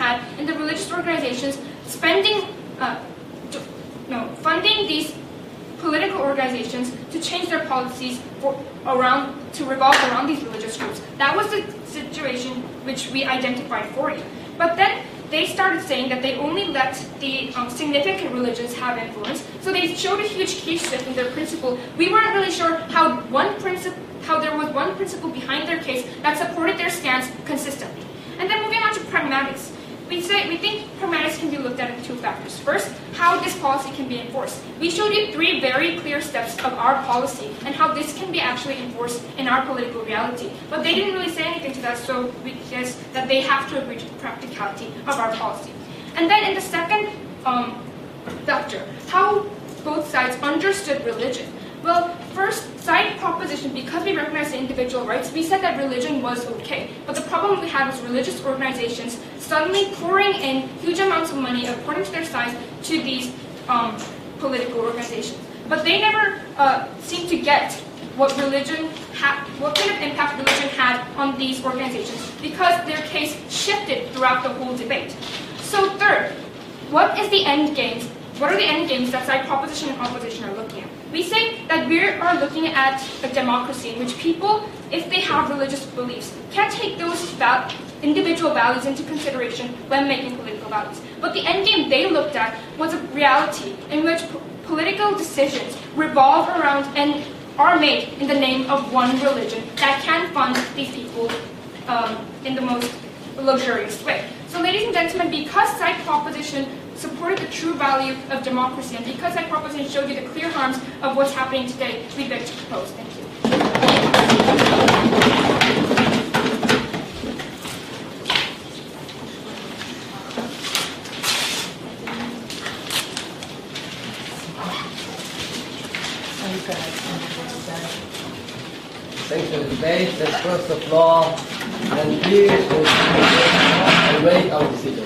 had in the religious organizations funding these political organizations to change their policies to revolve around these religious groups. That was the situation which we identified for you. But then they started saying that they only let the significant religions have influence, so they showed a huge case shift in their principle. We weren't really sure how there was one principle behind their case that supported their stance consistently. And then moving on to pragmatics. We think pragmatics can be looked at in two factors. First, how this policy can be enforced. We showed you 3 very clear steps of our policy and how this can be actually enforced in our political reality. But they didn't really say anything to that, so we guess that they have to agree to the practicality of our policy. And then in the second factor, how both sides understood religion. Well, first, side proposition, because we recognize the individual rights, we said that religion was okay. But the problem we had was religious organizations suddenly pouring in huge amounts of money, according to their size, to these political organizations. But they never seemed to get what kind of impact religion had on these organizations, because their case shifted throughout the whole debate. So third, what are the end games that side proposition and opposition are looking at? We say that we are looking at a democracy in which people, if they have religious beliefs, can take those individual values into consideration when making political values. But the end game they looked at was a reality in which political decisions revolve around and are made in the name of one religion that can fund these people in the most luxurious way. So ladies and gentlemen, because side proposition supported the true value of democracy, and because that proposition showed you the clear harms of what's happening today, we beg to propose. Thank you. Thanks for the debate. Let's close the floor and please and wait our decision.